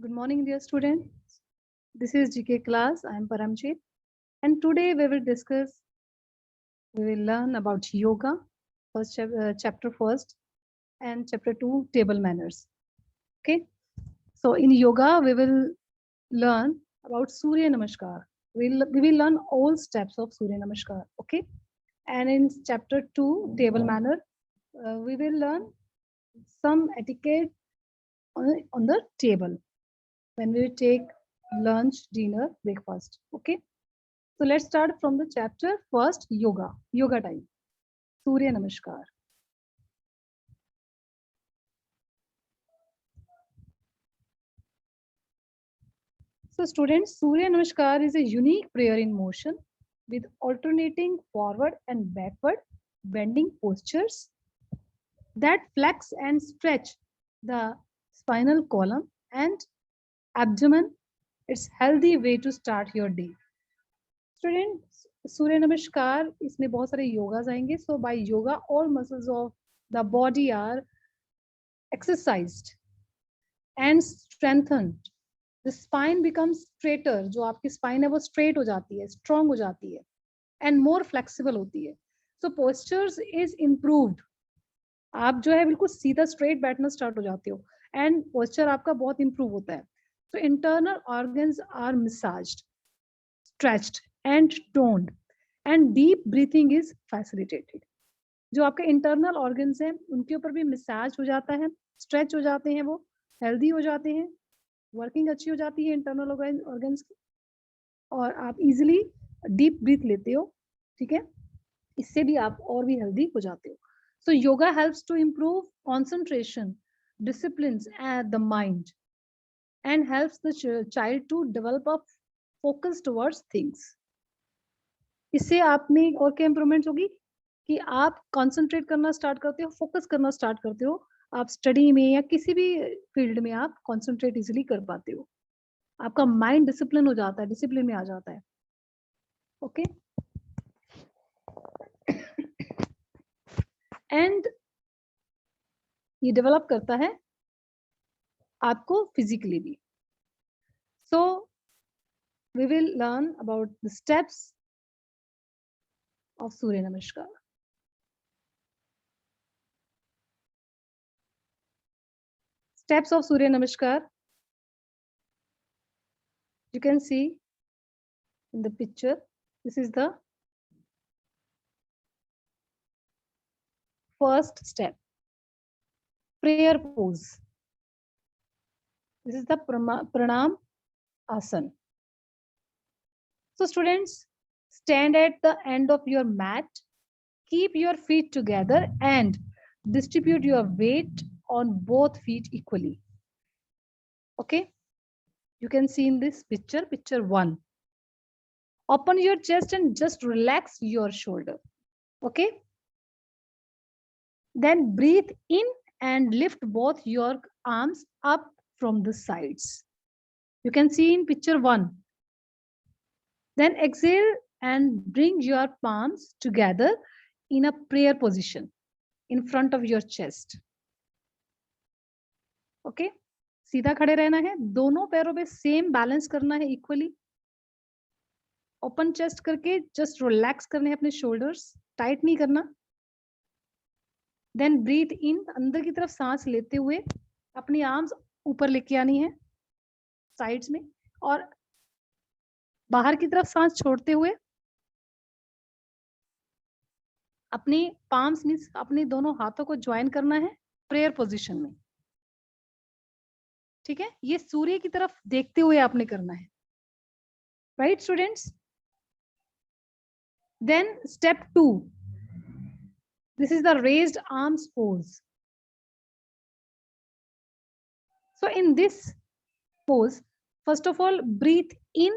Good morning, dear students. This is GK class. I am Paramjit, and today we will learn about yoga, chapter first, and chapter two, table manners. Okay. So in yoga, we will learn about Surya Namaskar. We will learn all steps of Surya Namaskar. Okay. And in chapter two, table manner, we will learn some etiquette on the table when we take lunch, dinner, breakfast. Okay. So let's start from the chapter first, yoga. Yoga time. Surya Namaskar. So students, Surya Namaskar is a unique prayer in motion with alternating forward and backward bending postures that flex and stretch the spinal column and abdomen. It's healthy way to start your day. Students, सूर्य नमस्कार इसमें बहुत सारे योगास आएंगे. So by yoga, all muscles of the body are exercised and strengthened. The spine becomes straighter. जो आपकी spine है वो straight हो जाती है, strong हो जाती है, and more flexible होती है. So postures is improved. आप जो है बिल्कुल सीधा straight बैठना start हो जाते हो, and posture आपका बहुत improve होता है. So internal organs are massaged, stretched and toned, and deep breathing is facilitated. जो आपके इंटरनल ऑर्गन्स हैं उनके ऊपर भी मसाज हो जाता है, स्ट्रेच हो जाते हैं, वो हेल्दी हो जाते हैं, वर्किंग अच्छी हो जाती है इंटरनल ऑर्गन्स की, और आप इजीली डीप ब्रीथ लेते हो. ठीक है, इससे भी आप और भी हेल्दी हो जाते हो. So yoga helps to improve concentration, discipline at the mind and helps the child to develop a focus towards things. इससे आप में और क्या इंप्रूवमेंट होगी कि आप कंसंट्रेट करना स्टार्ट करते हो, फोकस करना स्टार्ट करते हो. आप स्टडी में या किसी भी फील्ड में आप कंसंट्रेट इजीली कर पाते हो. आपका माइंड डिसिप्लिन हो जाता है, डिसिप्लिन में आ जाता है. ओके. एंड ये डेवलप करता है आपको फिजिकली भी. So we will learn about the steps of Surya Namaskar. Steps of Surya Namaskar. You can see in the picture. This is the first step. Prayer pose. This is the pranam asana. So students, stand at the end of your mat. Keep your feet together and distribute your weight on both feet equally. Okay. You can see in this picture, picture 1. Open your chest and just relax your shoulder. Okay. Then breathe in and lift both your arms up from the sides. You can see in picture 1. Then exhale and bring your palms together in a prayer position in front of your chest. Okay? सीधा खड़े रहना है, दोनों पैरों पे same balance करना है equally. Open chest करके जस्ट रिलैक्स करने हैं अपने शोल्डर्स, टाइट नहीं करना. देन ब्रीथ इन, अंदर की तरफ सांस लेते हुए अपनी आर्म्स ऊपर लेके आनी है साइड्स में, और बाहर की तरफ सांस छोड़ते हुए अपनी पाम्स मींस अपने दोनों हाथों को ज्वाइन करना है प्रेयर पोजीशन में. ठीक है, ये सूर्य की तरफ देखते हुए आपने करना है. Right students. Then step 2. This is the raised arms pose. So in this pose, first of all, breathe in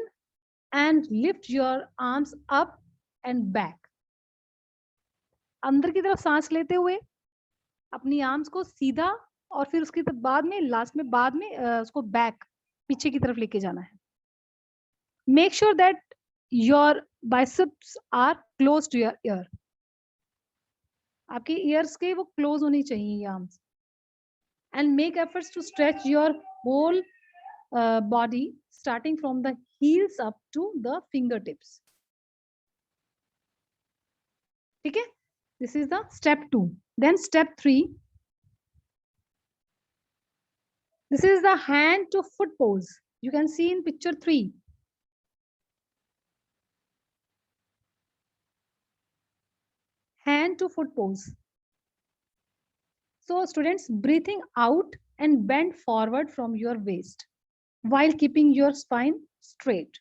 and lift your arms up and back. अंदर की तरफ सांस लेते हुए अपनी आर्म्स को सीधा, और फिर उसके बाद में लास्ट में बाद में उसको बैक पीछे की तरफ लेके जाना है. Make sure that your biceps are close to your ear. आपके ईयर्स के वो क्लोज होनी चाहिए ये arms. And make efforts to stretch your whole body starting from the heels up to the fingertips. Okay, this is the step 2. Then step 3. This is the hand to foot pose. You can see in picture 3. Hand to foot pose. So students, breathing out and bend forward from your waist while keeping your spine straight.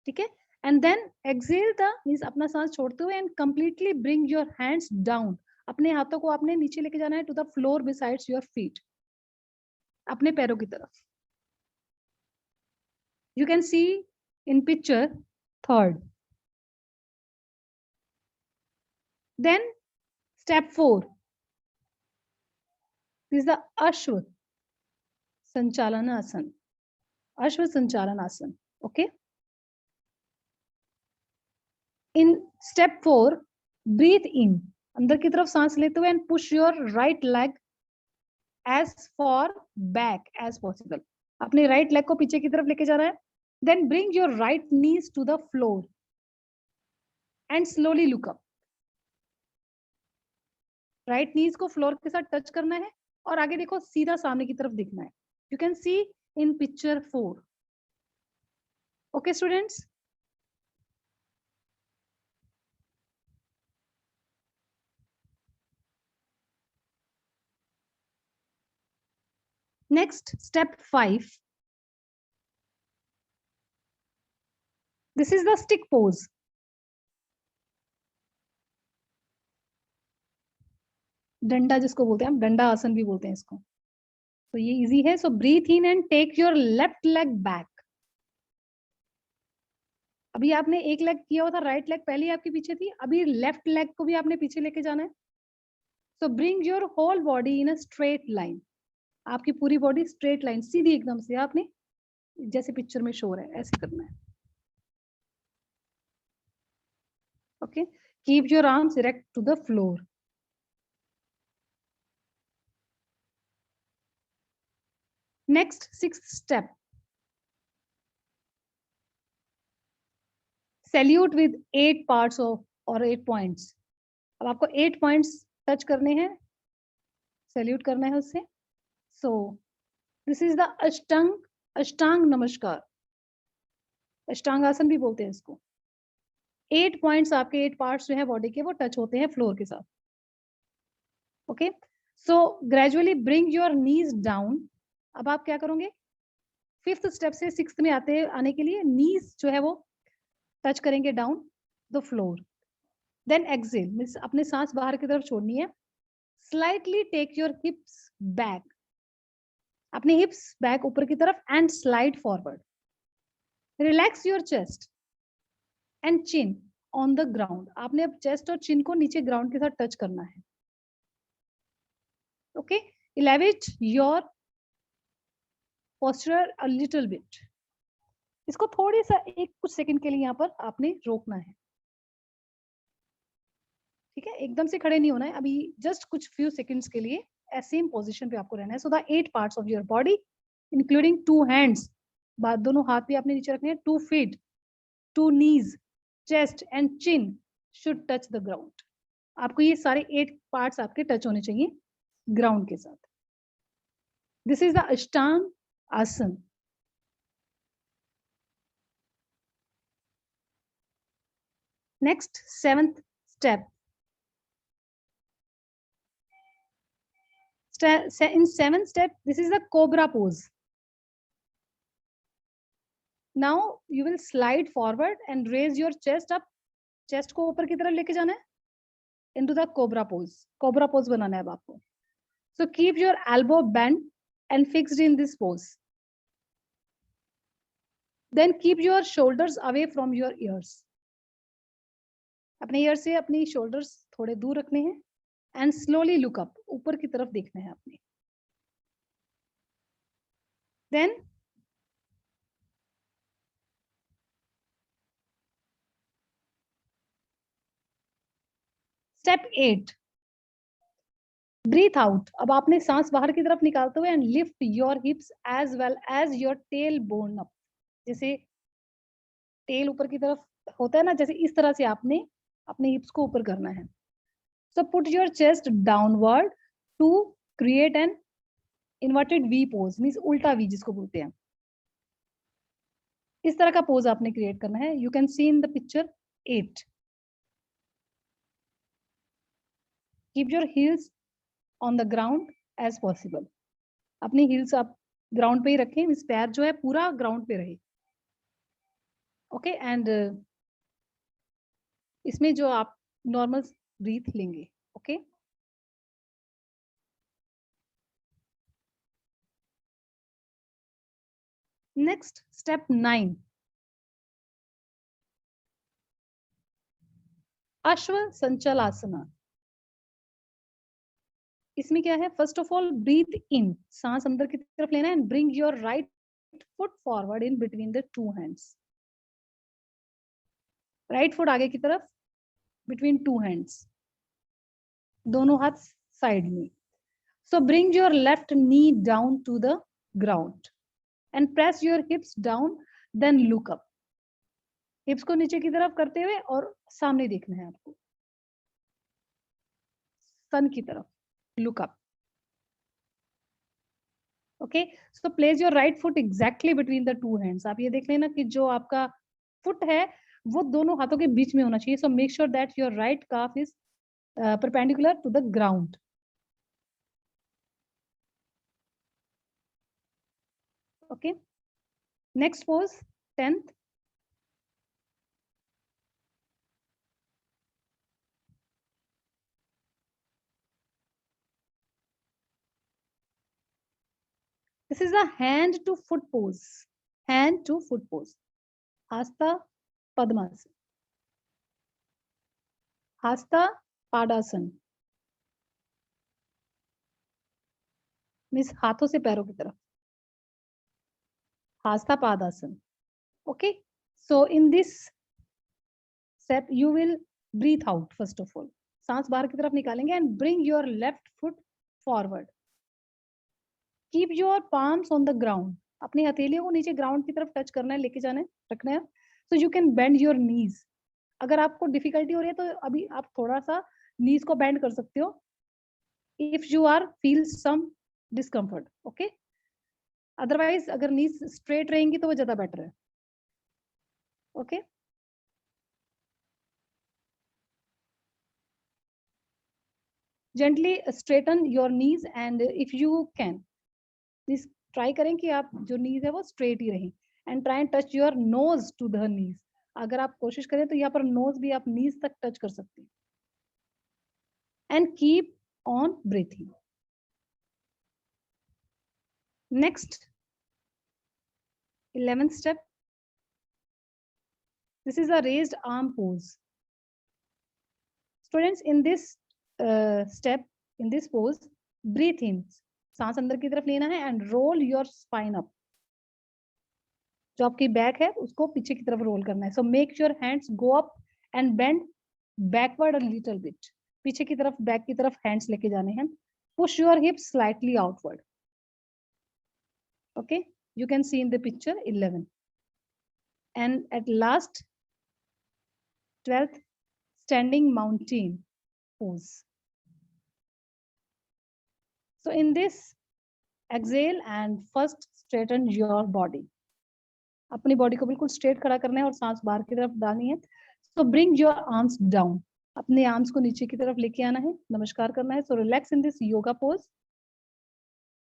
ठीक है? And then exhale the means अपना सांस छोड़ते हुए and completely bring your hands down. अपने हाथों को आपने नीचे लेके जाना है to the floor besides your feet. अपने पैरों की तरफ. You can see in picture 3rd. Then step 4. This is the Ashwa Sanchalanasana. Ashwa Sanchalanasana. Okay. In step 4, breathe in. अंदर की तरफ सांस लेते हुए and push your right leg as far back as possible. अपने right leg को पीछे की तरफ लेके जाना है. Then bring your right knees to the floor and slowly look up. Right knees को floor के साथ touch करना है और आगे देखो सीधा सामने की तरफ देखना है. You can see in picture 4. Okay, students. Next, step 5. This is the stick pose. डंडा जिसको बोलते हैं हम, डंडा आसन भी बोलते हैं इसको. तो ये इजी है. So breathe in and take your left leg back. अभी आपने एक लेग किया हुआ था, राइट लेग पहले आपके पीछे थी, अभी लेफ्ट लेग को भी आपने पीछे लेके जाना है. So bring your whole body in a straight line. आपकी पूरी बॉडी स्ट्रेट लाइन सीधी एकदम से आपने जैसे पिक्चर में शो है ऐसे करना है. Okay, keep your arms erect to the floor. Next 6th step, salute with 8 parts of और 8 पॉइंट्स. अब आपको 8 पॉइंट्स टच करने हैं, सैल्यूट करना है उससे. सो दिस इज द अष्टांग नमस्कार. अष्टांग आसन भी बोलते हैं इसको. 8 पॉइंट्स आपके 8 पार्ट्स जो है बॉडी के वो टच होते हैं फ्लोर के साथ. Okay, so gradually bring your knees down. अब आप क्या करोगे, 5th स्टेप से 6th में आने के लिए नीज जो है वो टच करेंगे down the floor. Then exhale means अपने सांस बाहर की तरफ छोड़नी है. Slightly take your hips back. अपने हिप्स बैक ऊपर की तरफ and slide forward. Relax your chest and chin on the ground. आपने अब चेस्ट और चिन को नीचे ग्राउंड के साथ टच करना है. Okay, elevate your posture a little bit. इसको थोड़ी सा कुछ सेकंड के लिए यहाँ पर आपने रोकना है. ठीक है, एकदम से खड़े नहीं होना है अभी, जस्ट कुछ फ्यू सेकंड्स के लिए सेम पोजीशन पे आपको रहना है. So the 8 parts of your body including 2 hands, दोनों हाथ भी आपने नीचे रखने हैं, 2 feet, 2 knees, chest and chin should touch the ground. आपको ये सारे 8 पार्ट्स आपके टच होने चाहिए ग्राउंड के साथ. दिस इज द अष्टांग आसन. Next 7th step. In 7th step, this is the cobra pose. Now you will slide forward and raise your chest up. Chest को ऊपर की तरफ लेके जाना है into the cobra pose. Cobra pose बनाना है अब आपको. So keep your elbow bent and fixed in this pose. Then keep your shoulders away from your ears. अपने ईयर से अपनी shoulders थोड़े दूर रखने हैं and slowly look up. ऊपर की तरफ देखना है आपने. Then step 8. ब्रीथ आउट, अब आपने सांस बाहर की तरफ निकालते हुए and lift your hips as well as your tail bone up, जैसे टेल ऊपर की तरफ होता है ना, जैसे इस तरह से आपने अपने हिप्स को ऊपर करना है. So put your chest downward to create an inverted V pose, means उल्टा वी जिसको बोलते हैं. इस तरह का पोज आपने क्रिएट करना है. You can see in the picture 8. Keep your heels on the ground as possible. अपनी हील्स आप ग्राउंड पे ही रखें, मीन्स पैर जो है पूरा ग्राउंड पे रहे. ओके एंड इसमें जो आप नॉर्मल ब्रीथ लेंगे. ओके नेक्स्ट स्टेप 9, अश्व संचल आसना. इसमें क्या है, फर्स्ट ऑफ ऑल ब्रीथ इन, सांस अंदर की तरफ लेना है and bring your right foot forward in between the two hands. Right foot आगे की तरफ बिटवीन टू हैंड्स, दोनों हाथ साइड में. So bring your left knee down to the ground and press your hips down, then look up. Hips को नीचे की तरफ करते हुए और सामने देखना है आपको, सन की तरफ, look up. Okay so place your right foot exactly between the two hands. आप ये देख लेना कि जो आपका फुट है वो दोनों हाथों के बीच में होना चाहिए. So make sure that your right calf is perpendicular to the ground. Okay next pose 10th. This is a hand to foot pose. Hand to foot pose. Hasta Padmasan. Hasta Padasana. Means हाथों से पैरों की तरफ. Hasta Padasana. Okay. So in this step you will breathe out first of all. सांस बाहर की तरफ निकालेंगे and bring your left foot forward. Keep your palms on the ground. अपनी हथेलियों को नीचे ग्राउंड की तरफ टच करना है, लेके जाना है, रखना है. So you can bend your knees. अगर आपको डिफिकल्टी हो रही है तो अभी आप थोड़ा सा नीज को बेंड कर सकते हो if you are feel some discomfort. Okay otherwise अगर नीज स्ट्रेट रहेंगी तो वो ज्यादा बेटर है. Okay gently straighten your knees and if you can please try करें कि आप जो नीज है वो स्ट्रेट ही रहें and try and touch your nose to the knees. अगर आप कोशिश करें तो यहाँ पर नोज भी आप नीज तक टच कर सकते हैं. And keep on breathing. Next, 11th step. This is a raised arm pose. Students, in this step, in this pose, breathe in. सांस अंदर की तरफ लेना है and roll your spine up. जो आपकी बैक है उसको पीछे की तरफ रोल करना है. So make your hands go up and bend backward a little bit. पीछे की तरफ, बैक की तरफ hands लेके जाने हैं. Push your hips slightly outward. Okay, you can see in the picture 11. And at last 12th, standing mountain pose. So in this, exhale and first straighten your body. अपनी body को बिल्कुल straight खड़ा करना है और सांस बाहर की तरफ डालनी है. So bring your arms down. अपने आर्म्स को नीचे की तरफ लेके आना है, नमस्कार करना है. So relax in this yoga pose.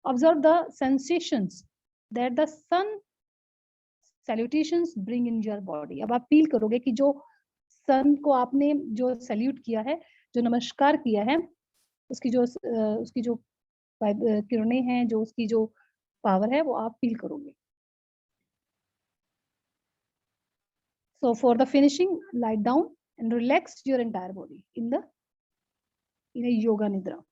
Observe the sensations that the sun salutations bring in your body. अब आप फील करोगे कि जो सन को आपने जो सैल्यूट किया है, जो नमस्कार किया है, उसकी जो किरणें हैं, जो उसकी जो पावर है, वो आप फील करोगे. So for the finishing, lie down and relax your entire body in a yoga nidra.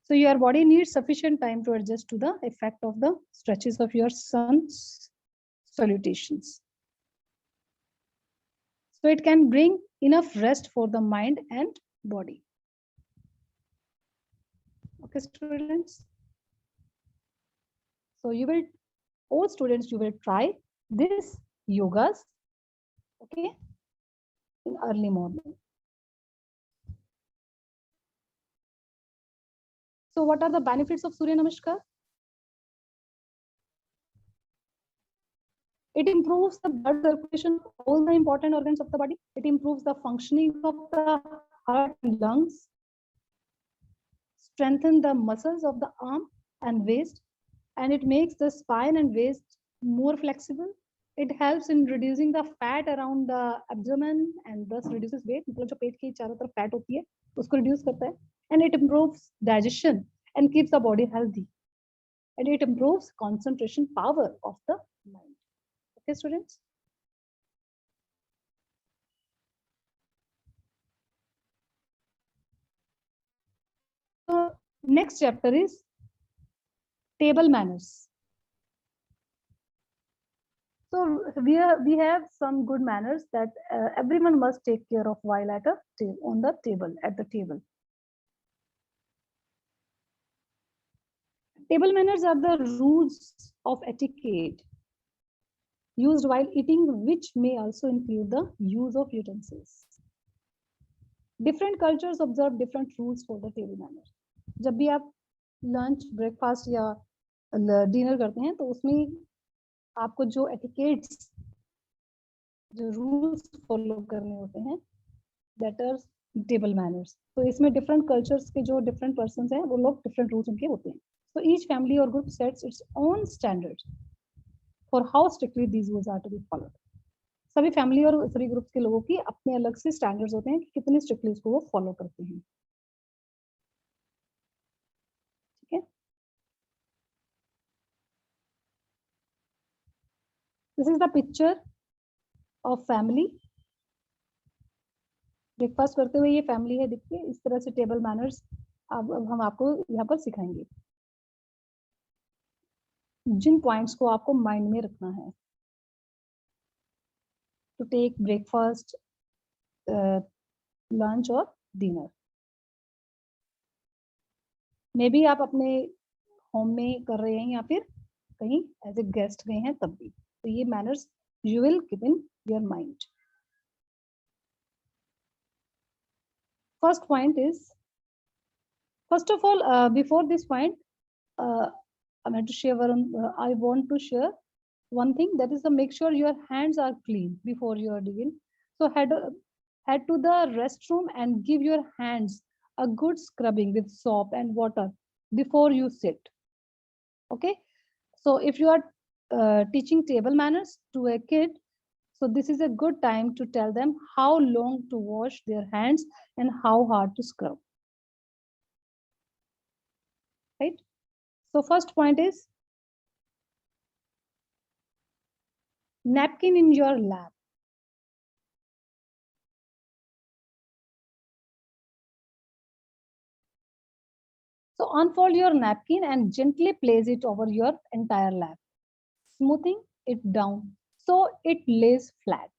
So your body needs sufficient time to adjust to the effect of the stretches of your sun's salutations. So it can bring enough rest for the mind and body. Okay, students. So you will, all students, you will try this yogas, okay, in early morning. So what are the benefits of Surya Namaskar? It improves the blood circulation of all the important organs of the body. It improves the functioning of the heart and lungs, strengthen the muscles of the arm and waist, and it makes the spine and waist more flexible. It helps in reducing the fat around the abdomen and thus reduces weight. मतलब जो पेट की चारों तरफ fat होती है उसको reduce करता है. And it improves digestion and keeps the body healthy. And it improves concentration power of the mind. Okay, students? So next chapter is table manners. So we have some good manners that everyone must take care of while at a on the table at the table. Table manners are the rules of etiquette used while eating, which may also include the use of utensils. Different cultures observe different rules for the table manners. जब भी आप lunch, breakfast या dinner करते हैं तो उसमें आपको जो etiquettes, जो rules follow करने होते हैं, that are table manners. तो इसमें different cultures के जो different persons हैं वो लोग different rules उनके होते हैं. So each family or group sets its own standards for how strictly these rules are to be followed. सभी फैमिली और सभी ग्रुप्स के लोगों की अपने अलग से स्टैंडर्ड्स होते हैं कि कितने स्ट्रिक्टली उसको वो फॉलो करते हैं. ठीक है. This is the picture of family. Breakfast करते हुए ये फैमिली है, देखिए इस तरह से टेबल मैनर्स अब हम आपको यहाँ पर सिखाएंगे. जिन पॉइंट्स को आपको माइंड में रखना है टू टेक ब्रेकफास्ट, लंच और डिनर. मे बी आप अपने होम में कर रहे हैं या फिर कहीं एज ए गेस्ट गए हैं तब भी. तो ये manners you will keep in your mind. First point is, first of all, before this point, I want to share one thing, that is to make sure your hands are clean before you are digging. So head to the restroom and give your hands a good scrubbing with soap and water before you sit. Okay. So if you are teaching table manners to a kid, so this is a good time to tell them how long to wash their hands and how hard to scrub. Right? So first point is napkin in your lap. So unfold your napkin and gently place it over your entire lap, smoothing it down so it lays flat.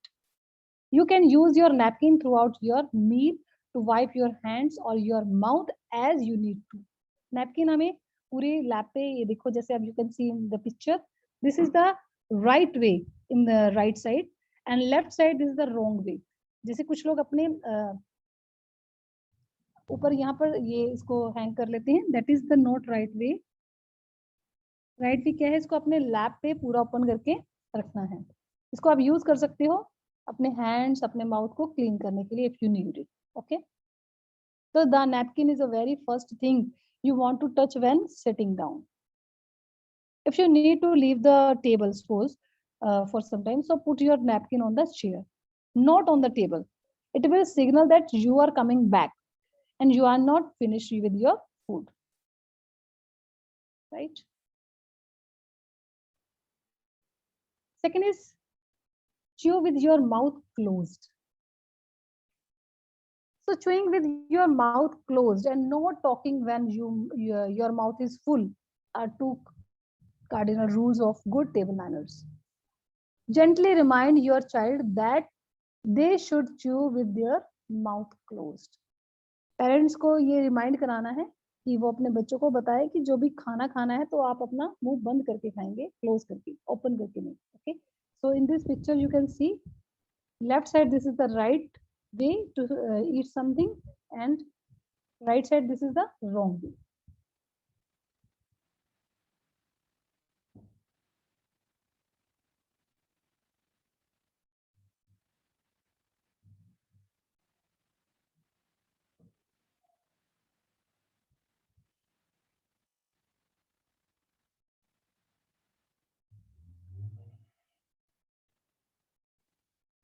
You can use your napkin throughout your meal to wipe your hands or your mouth as you need to. Napkin हमें पूरे lap पे, ये देखो जैसे अब you can see in the picture, this is the right way in the right side and left side is the wrong way. जैसे कुछ लोग अपने ऊपर यहाँ पर ये इसको हैंग कर लेते हैं, that is the not right way. Right way क्या है, इसको अपने लैप पे पूरा ओपन करके रखना है. इसको आप यूज कर सकते हो अपने हैंड्स, अपने माउथ को क्लीन करने के लिए if you need it. Okay. So the napkin is a very first thing you want to touch when sitting down. If you need to leave the table, suppose for some time, so put your napkin on the chair, not on the table. It will signal that you are coming back and you are not finished with your food. Right? Second is chew with your mouth closed. So chewing with your mouth closed and not talking when your mouth is full are two cardinal rules of good table manners. Gently remind your child that they should chew with their mouth closed. Parents को ये remind कराना है कि वो अपने बच्चों को बताए कि जो भी खाना खाना है तो आप अपना मुंह बंद करके खाएंगे, क्लोज करके, ओपन करके नहीं. Okay, so in this picture you can C left side this is the right way to eat something, and right side this is the wrong way.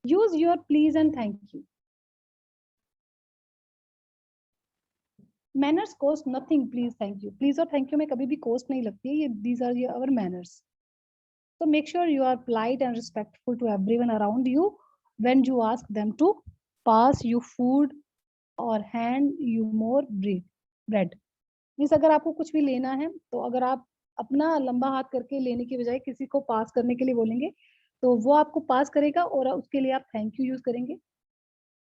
Use your please and thank you. Manners cost nothing. Please, thank you, please और thank you में कभी भी cost नहीं लगती है. ये these are our manners. So make sure you are polite and respectful to everyone around you when you ask them to pass you food or hand you more bread. Means अगर आपको कुछ भी लेना है तो अगर आप अपना लंबा हाथ करके लेने की बजाय किसी को पास करने के लिए बोलेंगे तो वो आपको पास करेगा और उसके लिए आप थैंक यू यूज करेंगे.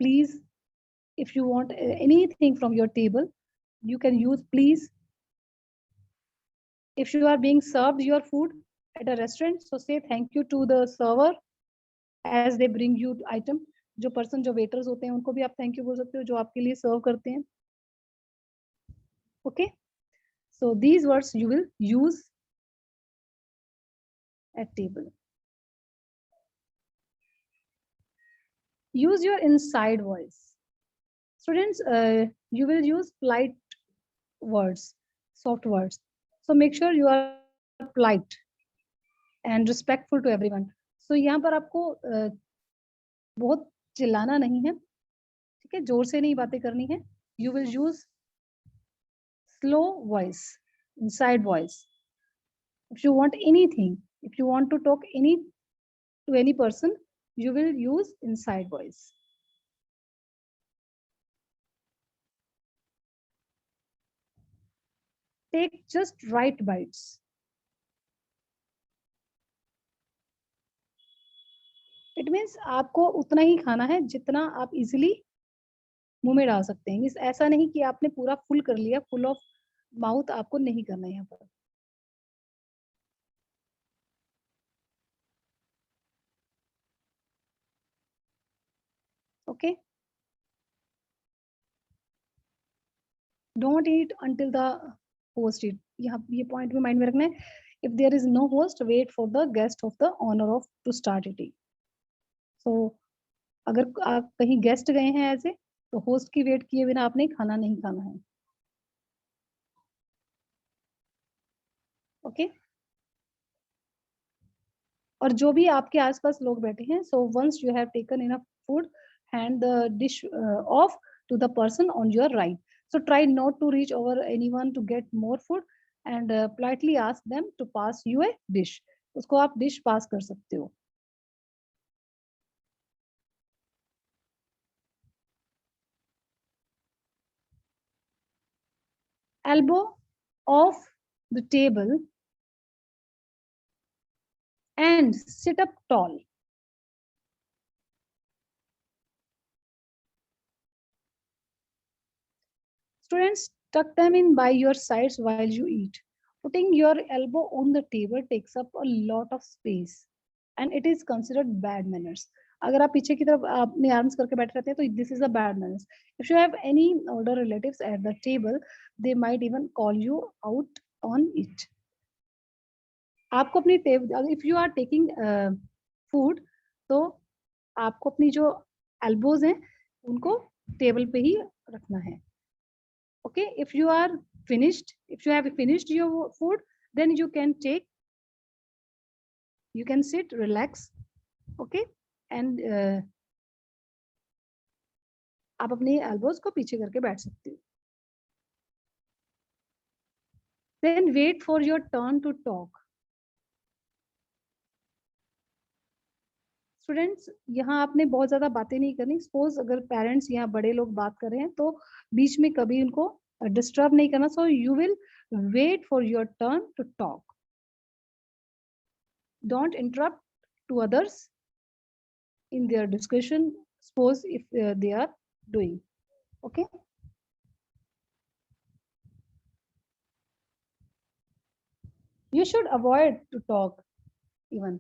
Please, if you want anything from your table, you can use please. If you are being served your food at a restaurant, so say thank you to the server as they bring you item. जो person जो waiters होते हैं उनको भी आप thank you बोल सकते हो जो आपके लिए सर्व करते हैं. Okay, so these words you will use at table. Use your inside voice. Students, you will use polite words, soft words. So make sure you are polite and respectful to everyone. So यहाँ पर आपको बहुत चिल्लाना नहीं है, ठीक है, जोर से नहीं बातें करनी है. You will use slow voice, inside voice. If you want anything, if you want to talk to any person, you will use inside voice. Take just right bites. It means आपको उतना ही खाना है जितना आप इजिली मुंह में डाल सकते हैं. ऐसा नहीं कि आपने पूरा फुल कर लिया, फुल ऑफ माउथ आपको नहीं करना है यहाँ पर. Okay, don't eat until the host eat. यहाँ ये पॉइंट भी माइंड में रखना है. If there is no host, wait for the guest of the honour of to start eating. So अगर आप कहीं गेस्ट गए हैं ऐसे, तो होस्ट की वेट किए बिना आपने खाना नहीं खाना है. ओके, और जो भी आपके आसपास लोग बैठे हैं, so once you have taken enough food, hand the dish off to the person on your right. So try not to reach over anyone to get more food, and politely ask them to pass you a dish. उसको आप dish pass कर सकते हो. Elbow off the table and sit up tall. Students, tuck them in by your sides while you eat. Putting your elbow on the table takes up a lot of space and it is considered bad manners. अगर आप पीछे की तरफ अपने arms करके बैठे रहते हैं तो this is a bad manners. If you have any older relatives at the table, they might even call you out on it. आपको अपनी table, if you are taking food, तो आपको अपनी जो एल्बोज हैं उनको टेबल पे ही रखना है. Okay, if you are finished, if you have finished your food, then you can sit, relax. Okay, and आप अपने elbows को पीछे करके बैठ सकते हो. Then wait for your turn to talk. Students, यहाँ आपने बहुत ज्यादा बातें नहीं करनी. सपोज अगर पेरेंट्स यहाँ बड़े लोग बात कर रहे हैं तो बीच में कभी उनको डिस्टर्ब नहीं करना. So you will wait for your turn to talk. Don't interrupt to others in their discussion, suppose if they are doing. Okay, You should avoid to talk even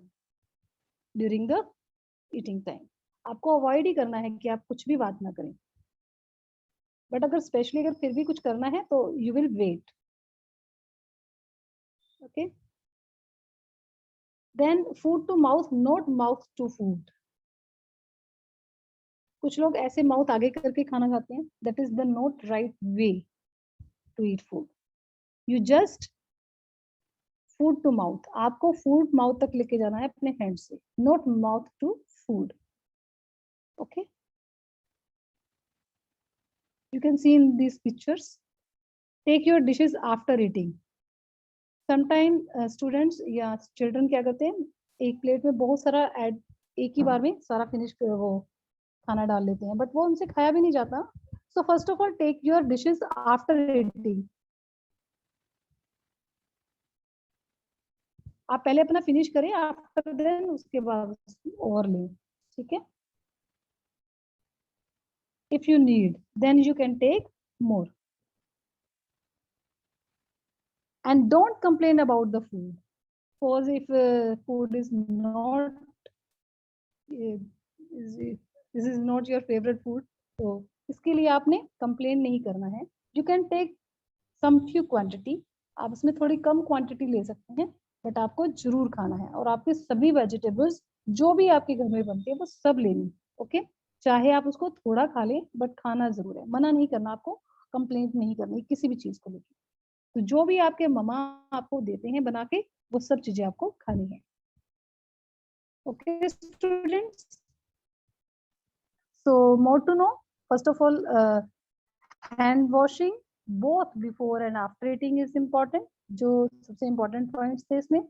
during the eating time. आपको avoid ही करना है कि आप कुछ भी बात ना करें. बट अगर स्पेशली अगर फिर भी कुछ करना है तो you will wait. Okay. Then food to mouth, not mouth to food. कुछ लोग ऐसे माउथ आगे करके खाना खाते हैं. That is the not right way to eat food. You just food to mouth. आपको फूड माउथ तक लेके जाना है अपने हैंड से, not mouth to food. Okay. You can see in these pictures. Take your dishes after eating. Sometimes students या children क्या करते हैं, एक प्लेट में बहुत सारा ऐड एक ही बार में सारा फिनिश वो खाना डाल लेते हैं, बट वो उनसे खाया भी नहीं जाता. So first of all, take your dishes after eating. आप पहले अपना फिनिश करें, आफ्टर देन उसके बाद और लें. ठीक है. If you need, then you can take more. And don't complain about the food. Suppose if food is not this is not your favorite food, तो इसके लिए आपने कंप्लेन नहीं करना है. You can take some few quantity. आप इसमें थोड़ी कम क्वांटिटी ले सकते हैं, बट आपको जरूर खाना है. और आपके सभी वेजिटेबल्स जो भी आपके घर में बनते हैं वो सब लेनी. ओके. चाहे आप उसको थोड़ा खा लें, बट खाना जरूर है. मना नहीं करना आपको, कंप्लेंट नहीं करनी किसी भी चीज को लेकर. तो जो भी आपके मम्मा आपको देते हैं बना के, वो सब चीजें आपको खानी है. Okay students. So more to know, first of all, hand washing both before and after eating is important. जो सबसे important points थे इसमें.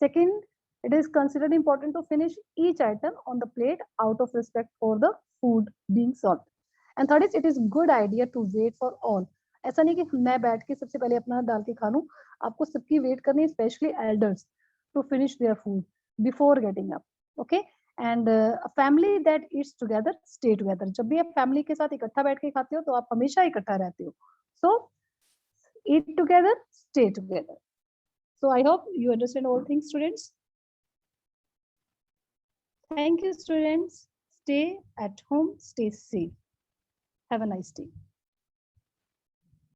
Second, it is considered important to finish each item on the plate out of respect for the food being served. And third is, it is good idea to wait for all. ऐसा नहीं कि मैं बैठ के सबसे पहले अपना डाल के खा लूं. आपको सबकी वेट करनी है, specially elders, to finish their food before getting up. Okay. And family that eats together stay together. जब भी आप फैमिली के साथ इकट्ठा बैठ के खाते हो तो आप हमेशा इकट्ठा रहते हो. So eat together, stay together. So I hope you understand all things, students. Thank you, students. Stay at home, stay safe. Have a nice day.